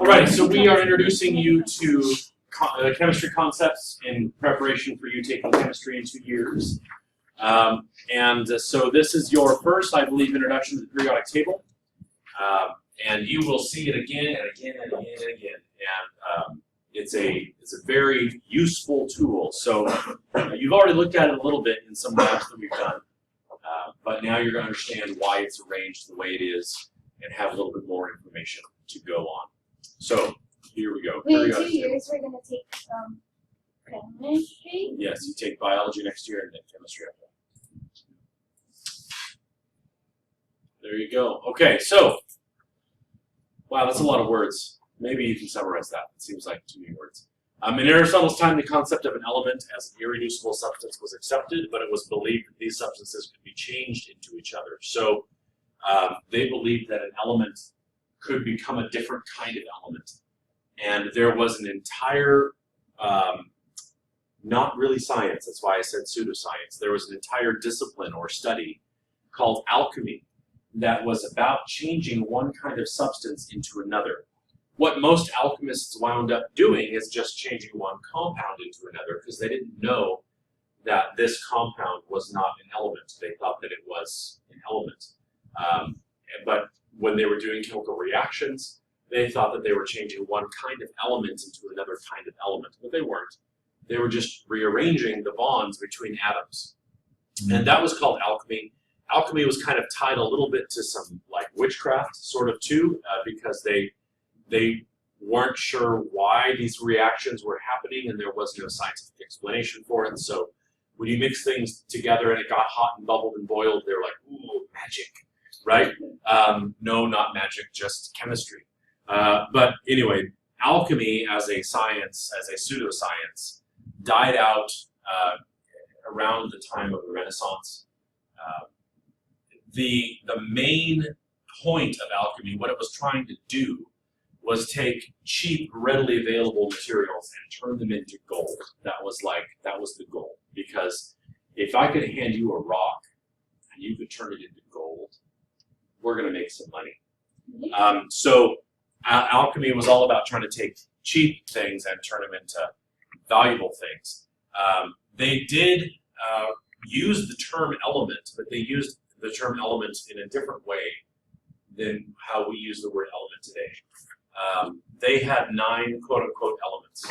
Alright, so we are introducing you to chemistry concepts in preparation for you taking chemistry in 2 years. So this is your first, I believe, introduction to the periodic table. And you will see it again and again and again and again. And it's a very useful tool. So you've already looked at it a little bit in some labs that we've done. But now you're going to understand why it's arranged the way it is and have a little bit more information to go on. So here we go. In 2 years, we're going to take chemistry? Yes, you take biology next year and then chemistry after that. There you go. Okay, so, wow, that's a lot of words. Maybe you can summarize that. It seems like too many words. In Aristotle's time, the concept of an element as an irreducible substance was accepted, but it was believed that these substances could be changed into each other. So they believed that an element could become a different kind of element. And there was an entire, not really science, that's why I said pseudoscience, there was an entire discipline or study called alchemy that was about changing one kind of substance into another. What most alchemists wound up doing is just changing one compound into another because they didn't know that this compound was not an element. They thought that it was an element. But when they were doing chemical reactions, they thought that they were changing one kind of element into another kind of element, but they weren't. They were just rearranging the bonds between atoms. And that was called alchemy. Alchemy was kind of tied a little bit to some like witchcraft sort of too, because they weren't sure why these reactions were happening and there was no scientific explanation for it. So when you mix things together and it got hot and bubbled and boiled, they were like, ooh, magic, right? No, not magic, just chemistry. But anyway, alchemy as a science, as a pseudoscience, died out around the time of the Renaissance. The main point of alchemy, what it was trying to do, was take cheap, readily available materials and turn them into gold. That was the goal. Because if I could hand you a rock and you could turn it into gold, we're going to make some money. So alchemy was all about trying to take cheap things and turn them into valuable things. They did use the term element, but they used the term element in a different way than how we use the word element today. They had 9 quote-unquote elements.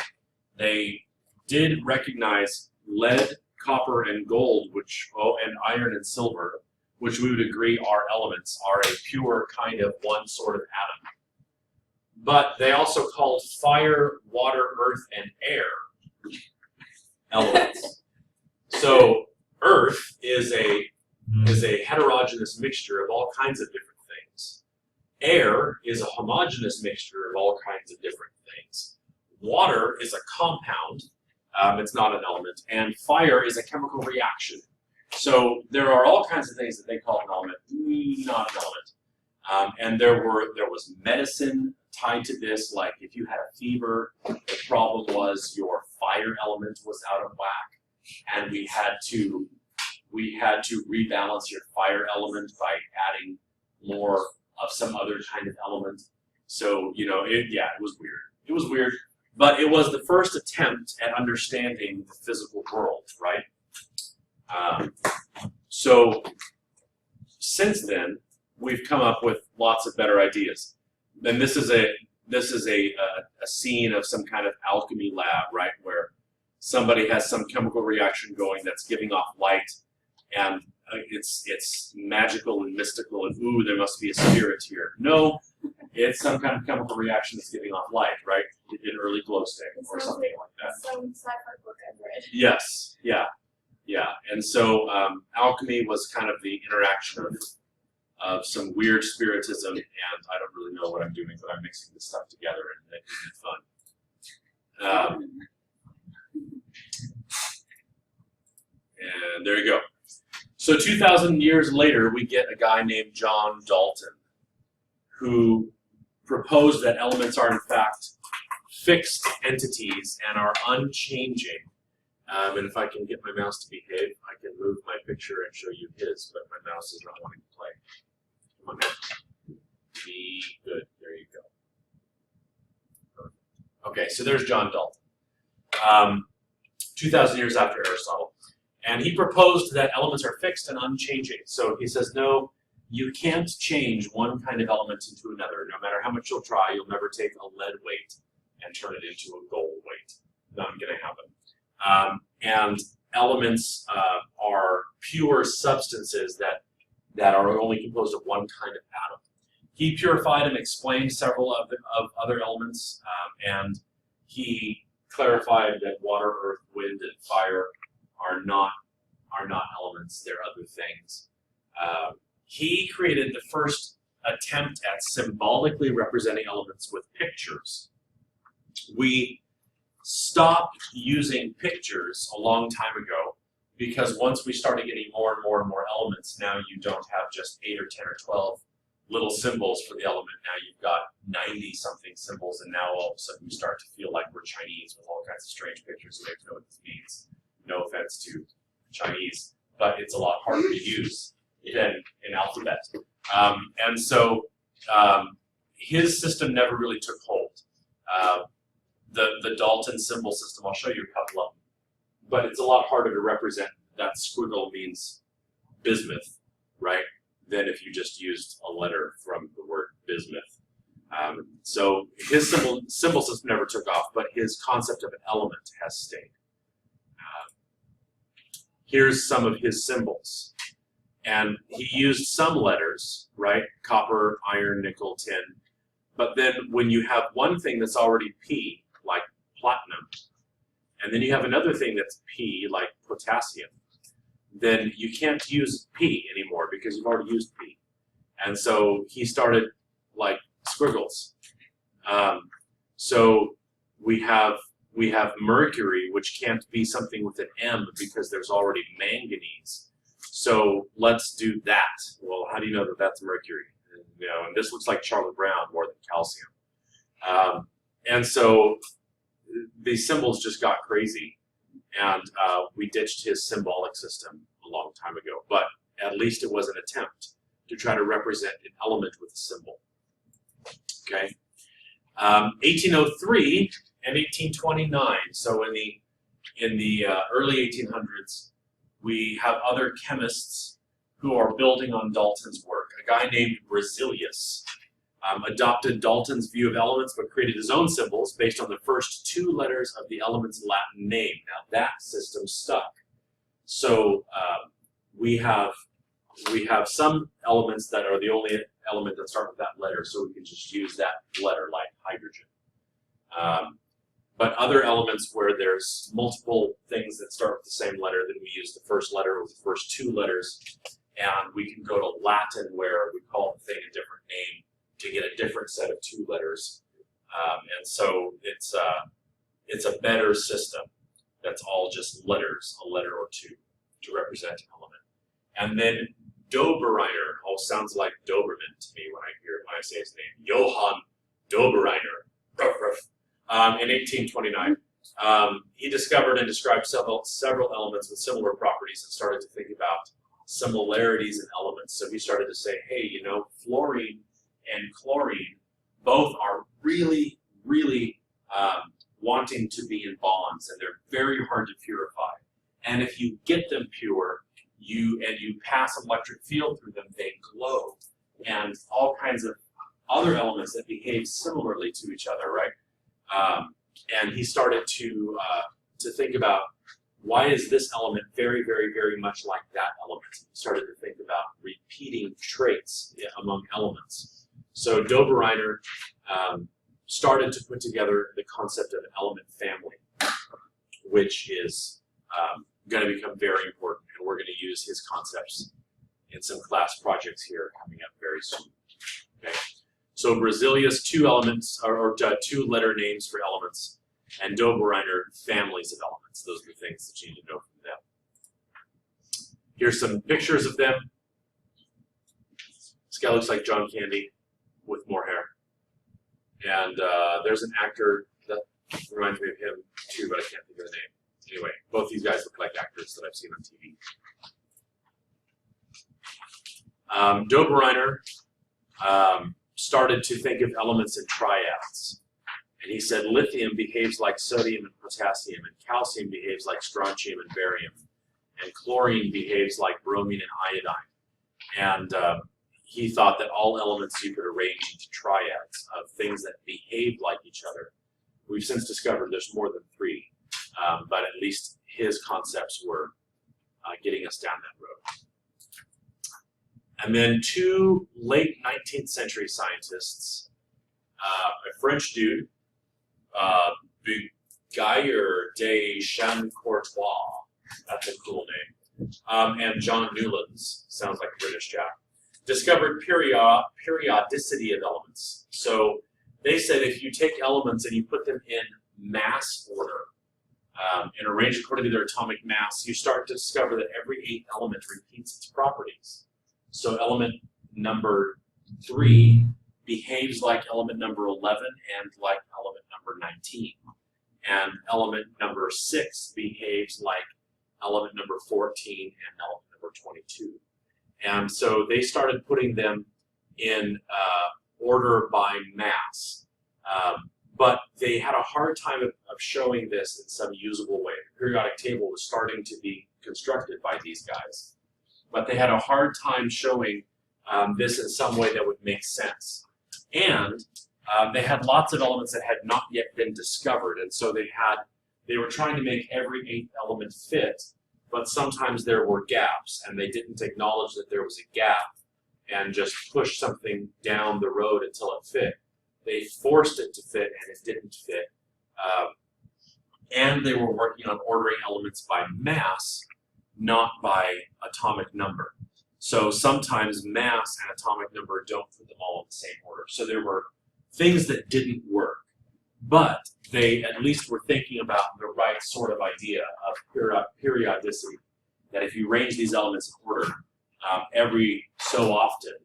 They did recognize lead, copper, and gold, and iron and silver, which we would agree are elements, are a pure kind of one sort of atom. But they also called fire, water, earth, and air elements. So earth is a heterogeneous mixture of all kinds of different things. Air is a homogeneous mixture of all kinds of different things. Water is a compound, it's not an element, and fire is a chemical reaction. So there are all kinds of things that they call an element, not an element. And there was medicine tied to this, like if you had a fever, the problem was your fire element was out of whack, and we had to rebalance your fire element by adding more of some other kind of element. So, it was weird. It was weird, but it was the first attempt at understanding the physical world, right? So since then, we've come up with lots of better ideas. And this is a scene of some kind of alchemy lab, right, where somebody has some chemical reaction going that's giving off light, and it's magical and mystical, and ooh, there must be a spirit here. No, it's some kind of chemical reaction that's giving off light, right? An early glow stick or something like that. Some sci-fi book I've read. Yes, yeah. And so alchemy was kind of the interaction of some weird spiritism, and I don't really know what I'm doing, but I'm mixing this stuff together and making it fun. And there you go. So 2,000 years later, we get a guy named John Dalton, who proposed that elements are in fact fixed entities and are unchanging. And if I can get my mouse to behave, I can move my picture and show you his, but my mouse is not wanting to play. 1. Be good. There you go. Okay, so there's John Dalton, 2,000 years after Aristotle. And he proposed that elements are fixed and unchanging. So he says, no, you can't change one kind of element into another. No matter how much you'll try, you'll never take a lead weight and turn it into a gold weight. Not going to happen. And elements are pure substances that are only composed of one kind of atom. He purified and explained several of other elements, and he clarified that water, earth, wind, and fire are not elements. They're other things. He created the first attempt at symbolically representing elements with pictures. We stopped using pictures a long time ago because once we started getting more and more and more elements, now you don't have just 8 or 10 or 12 little symbols for the element. Now you've got 90-something symbols, and now all of a sudden we start to feel like we're Chinese with all kinds of strange pictures. We have to know what this means. No offense to Chinese, but it's a lot harder to use than an alphabet. And so his system never really took hold. The Dalton symbol system, I'll show you a couple of them, but it's a lot harder to represent. That squiggle means bismuth, right, than if you just used a letter from the word bismuth. So his symbol system never took off, but his concept of an element has stayed. Here's some of his symbols. And he used some letters, right? Copper, iron, nickel, tin. But then when you have one thing that's already P, like platinum, and then you have another thing that's P, like potassium, then you can't use P anymore because you've already used P. And so he started like squiggles. So we have mercury, which can't be something with an M because there's already manganese. So let's do that. Well, how do you know that that's mercury? And this looks like Charlie Brown more than calcium. And so these symbols just got crazy, and we ditched his symbolic system a long time ago. But at least it was an attempt to try to represent an element with a symbol. Okay, 1803 and 1829. So in the early 1800s. We have other chemists who are building on Dalton's work. A guy named Berzelius adopted Dalton's view of elements, but created his own symbols based on the first 2 letters of the element's Latin name. Now that system stuck. So we have some elements that are the only element that start with that letter, so we can just use that letter, like hydrogen. But other elements where there's multiple things that start with the same letter, then we use the first letter or the first 2 letters, and we can go to Latin where we call the thing a different name to get a different set of 2 letters. And so it's a better system that's all just letters, a letter or 2, to represent an element. And then Dobereiner, sounds like Doberman to me when I say his name. Johann Dobereiner. Ruff, ruff. In 1829, he discovered and described several elements with similar properties and started to think about similarities in elements. So he started to say, hey, fluorine and chlorine both are really, really wanting to be in bonds, and they're very hard to purify. And if you get them pure, you pass an electric field through them, they glow. And all kinds of other elements that behave similarly to each other, right? And he started to think about, why is this element very, very, very much like that element? He started to think about repeating traits among elements. So Dobereiner started to put together the concept of an element family, which is going to become very important, and we're going to use his concepts in some class projects here coming up very soon. Okay. So Berzelius, 2 elements, or 2 letter names for elements, and Dobereiner, families of elements. Those are the things that you need to know from them. Here's some pictures of them. This guy looks like John Candy with more hair. And there's an actor that reminds me of him too, but I can't think of the name. Anyway, both these guys look like actors that I've seen on TV. Dobereiner started to think of elements in triads. And he said lithium behaves like sodium and potassium, and calcium behaves like strontium and barium, and chlorine behaves like bromine and iodine. And he thought that all elements you could arrange into triads of things that behave like each other. We've since discovered there's more than 3, but at least his concepts were getting us down that road. And then 2 late 19th century scientists, a French dude, Bugayer de Chamcourtois, that's a cool name, and John Newlands, sounds like a British Jack, discovered periodicity of elements. So they said if you take elements and you put them in mass order and arrange according to their atomic mass, you start to discover that every 8th element repeats its properties. So element number 3 behaves like element number 11 and like element number 19. And element number 6 behaves like element number 14 and element number 22. And so they started putting them in order by mass. But they had a hard time of showing this in some usable way. The periodic table was starting to be constructed by these guys. But they had a hard time showing this in some way that would make sense. And they had lots of elements that had not yet been discovered. And so they were trying to make every 8th element fit, but sometimes there were gaps, and they didn't acknowledge that there was a gap and just push something down the road until it fit. They forced it to fit, and it didn't fit. And they were working on ordering elements by mass, not by atomic number. So sometimes mass and atomic number don't put them all in the same order. So there were things that didn't work, but they at least were thinking about the right sort of idea of periodicity, that if you arrange these elements in order, every so often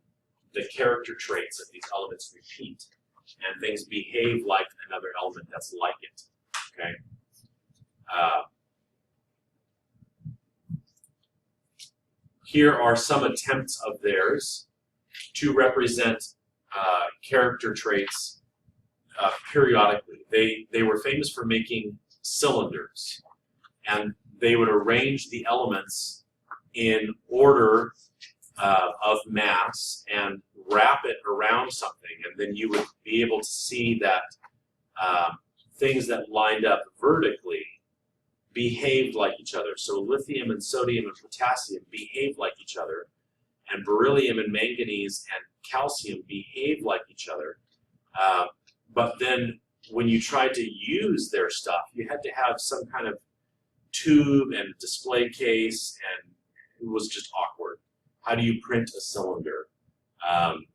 the character traits of these elements repeat and things behave like another element that's like it, okay? Here are some attempts of theirs to represent character traits periodically. They were famous for making cylinders, and they would arrange the elements in order of mass and wrap it around something, and then you would be able to see that things that lined up vertically behaved like each other. So lithium and sodium and potassium behave like each other, and beryllium and manganese and calcium behave like each other. But then when you tried to use their stuff, you had to have some kind of tube and display case, and it was just awkward. How do you print a cylinder?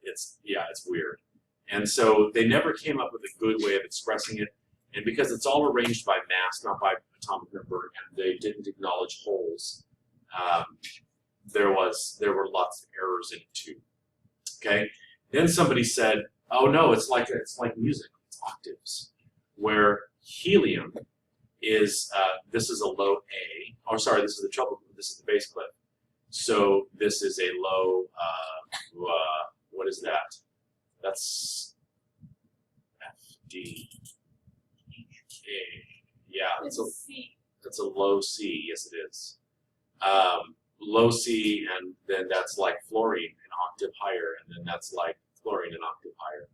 It's weird. And so they never came up with a good way of expressing it. And because it's all arranged by mass, not by atomic number, and they didn't acknowledge holes, there were lots of errors in it too. Okay. Then somebody said, "Oh no, it's like music. It's octaves, where helium is this is a low A. Oh, sorry, this is the treble. This is the bass clef. So this is a low. What is that? That's F D A. Yeah, it's a low C. Yes, it is. Low C, and then that's like fluorine an octave higher, and then that's like fluorine an octave higher.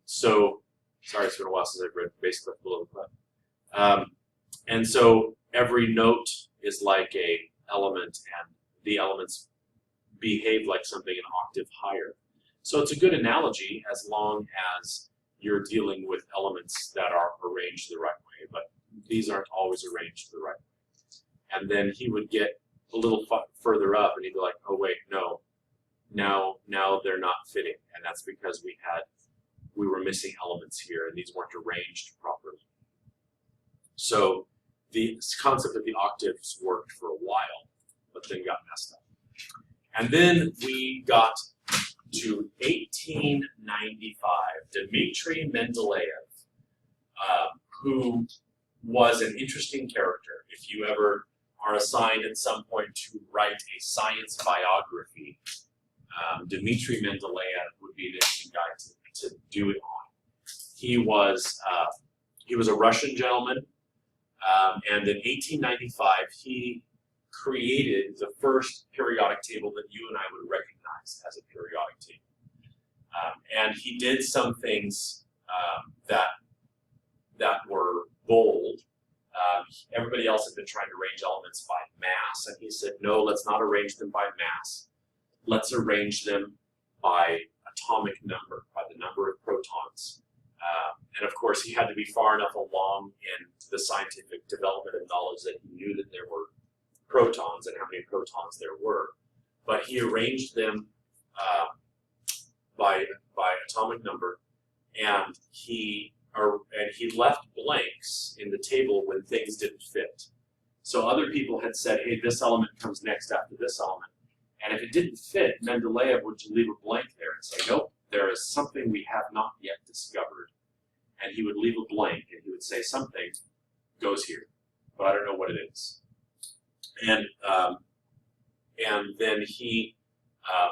So, sorry, it's been a while since I've read bass clef below the clef. And so every note is like a element, and the elements behave like something an octave higher. So it's a good analogy as long as you're dealing with elements that are arranged the right way, but these aren't always arranged the right way. And then he would get a little further up, and he'd be like, "Oh wait, no, now they're not fitting," and that's because we were missing elements here, and these weren't arranged properly. So the concept of the octaves worked for a while, but then got messed up. And then we got to 1895, Dmitri Mendeleev, who was an interesting character. If you ever are assigned at some point to write a science biography, Dmitri Mendeleev would be an interesting guy to do it on. he was a Russian gentleman, and in 1895 he created the first periodic table that you and I would recognize as a periodic table. And he did some things that were bold. Everybody else had been trying to arrange elements by mass, and he said, no, let's not arrange them by mass. Let's arrange them by atomic number, by the number of protons. And of course, he had to be far enough along in the scientific development of knowledge that he knew that there were protons and how many protons there were. But he arranged them by atomic number, and he left blanks in the table when things didn't fit. So other people had said, hey, this element comes next after this element. And if it didn't fit, Mendeleev would leave a blank there and say, nope, there is something we have not yet discovered. And he would leave a blank, and he would say something goes here, but I don't know what it is. And then he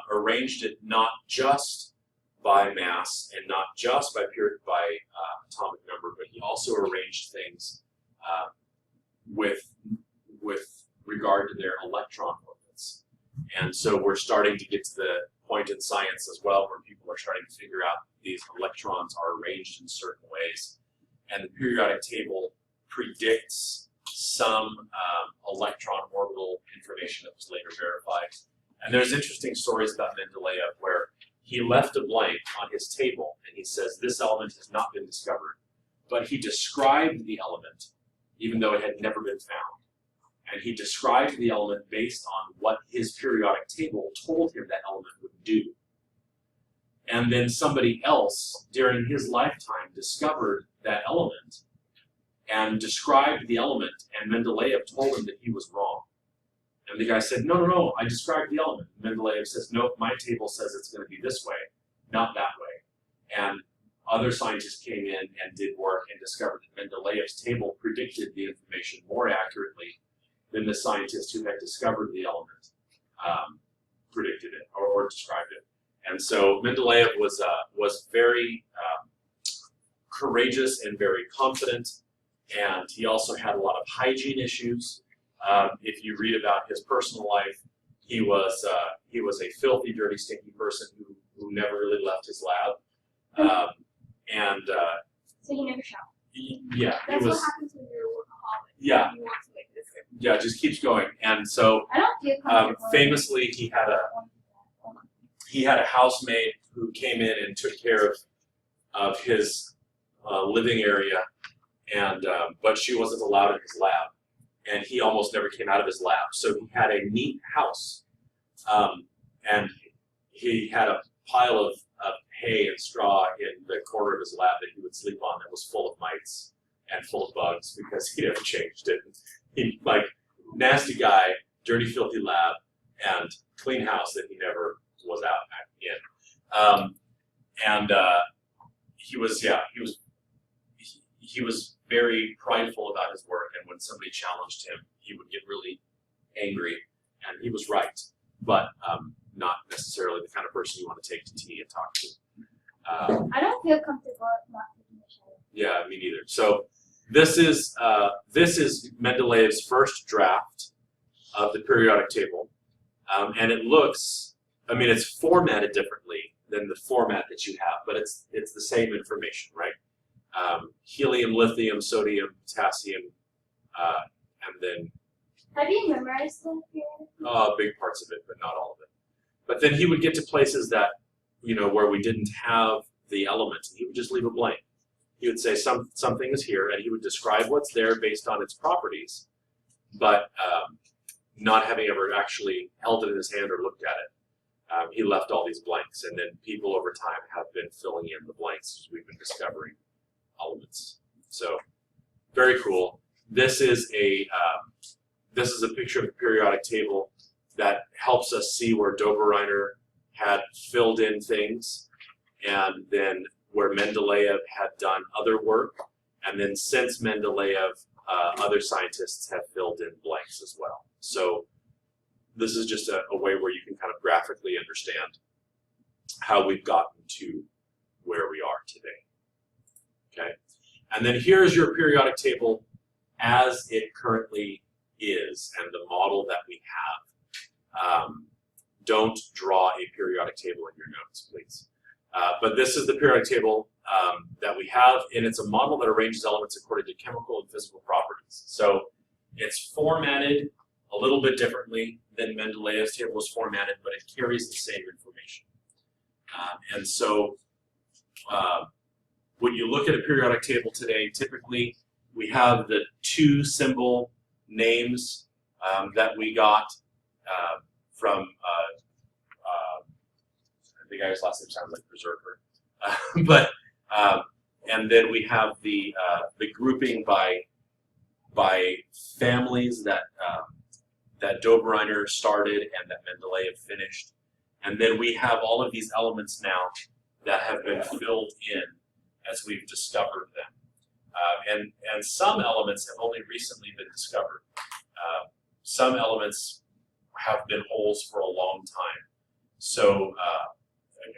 arranged it not just by mass and not just by atomic number, but he also arranged things with regard to their electron orbits. And so we're starting to get to the point in science as well where people are starting to figure out these electrons are arranged in certain ways. And the periodic table predicts some electron orbital information that was later verified. And there's interesting stories about Mendeleev where he left a blank on his table and he says, this element has not been discovered. But he described the element, even though it had never been found. And he described the element based on what his periodic table told him that element would do. And then somebody else during his lifetime discovered that element and described the element, and Mendeleev told him that he was wrong. And the guy said, no, I described the element. Mendeleev says, nope, my table says it's going to be this way, not that way. And other scientists came in and did work and discovered that Mendeleev's table predicted the information more accurately than the scientist who had discovered the element predicted it or described it. And so Mendeleev was very courageous and very confident, and he also had a lot of hygiene issues. If you read about his personal life, he was a filthy, dirty, stinky person who never really left his lab. So you never shower. Yeah, That's he was. what happens when you're a workaholic. Yeah. You want to make this. Yeah, it just keeps going. And so I don't feel comfortable. famously, he had a housemaid who came in and took care of his living area, and but she wasn't allowed in his lab, and he almost never came out of his lab. So he had a neat house, and he had a pile of hay and straw in the corner of his lab that he would sleep on that was full of mites and full of bugs because he never changed it. He, like, nasty guy, dirty, filthy lab, and clean house that he never was out in. He was very prideful about his work, and when somebody challenged him, he would get really angry, and he was right, but not necessarily the kind of person you want to take to tea and talk to. I don't feel comfortable not taking a shower. Yeah, me neither. So this is Mendeleev's first draft of the periodic table, and it looks, I mean, it's formatted differently than the format that you have, but it's the same information, right? Helium, lithium, sodium, potassium, and then Have you memorized the periodic? big parts of it, but not all of it. But then he would get to places that, where we didn't have the elements, and he would just leave a blank. He would say something is here, and he would describe what's there based on its properties, but not having ever actually held it in his hand or looked at it. He left all these blanks, and then people over time have been filling in the blanks as we've been discovering elements. So, very cool. This is a picture of the periodic table that helps us see where Dobereiner had filled in things, and then where Mendeleev had done other work, and then since Mendeleev, other scientists have filled in blanks as well. So this is just a way where you can kind of graphically understand how we've gotten to where we are today. Okay, and then here's your periodic table as it currently is, and the model that we have. Don't draw a periodic table in your notes, please. But this is the periodic table that we have, and it's a model that arranges elements according to chemical and physical properties. So it's formatted a little bit differently than Mendeleev's table was formatted, but it carries the same information. And so when you look at a periodic table today, typically we have the 2 symbol names that we got from the guy's last name sounds like Berserker, and then we have the grouping by families that that Dobereiner started and that Mendeleev finished, and then we have all of these elements now that have been filled in as we've discovered them, and some elements have only recently been discovered. Some elements have been holes for a long time. So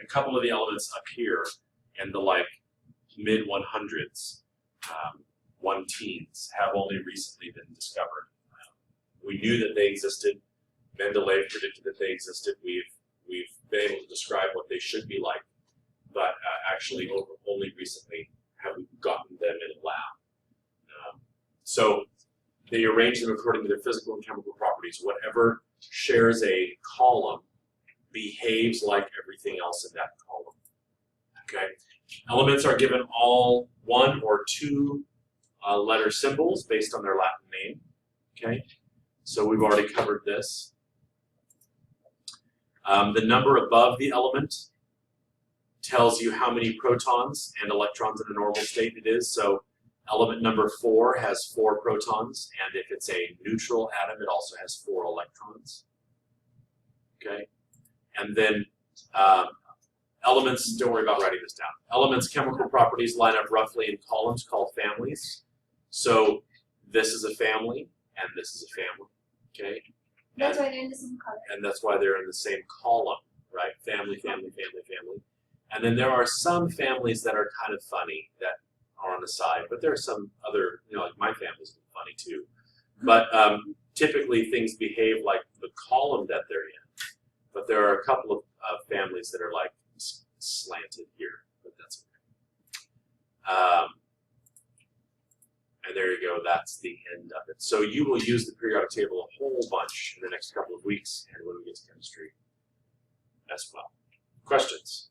a couple of the elements up here in the mid 100s, 1-teens, have only recently been discovered. We knew that they existed. Mendeleev predicted that they existed. We've been able to describe what they should be like, but actually only recently have we gotten them in a lab. So they arrange them according to their physical and chemical properties. Whatever shares a column behaves like everything else in that column. Okay. Elements are given all 1 or 2 letter symbols based on their Latin name. Okay. So we've already covered this. The number above the element tells you how many protons and electrons in a normal state it is. So element number 4 has 4 protons, and if it's a neutral atom, it also has 4 electrons. Okay. And then elements, don't worry about writing this down. Elements' chemical properties line up roughly in columns called families. So this is a family, and this is a family. Okay? That's why they're in the same color. And that's why they're in the same column, right? Family, family, family, family. And then there are some families that are kind of funny that are on the side, but there are some other, like my family's funny too. But typically things behave like the column that they're in. But there are a couple of families that are slanted here, but that's okay. And there you go, that's the end of it. So you will use the periodic table a whole bunch in the next couple of weeks and when we get to chemistry as well. Questions?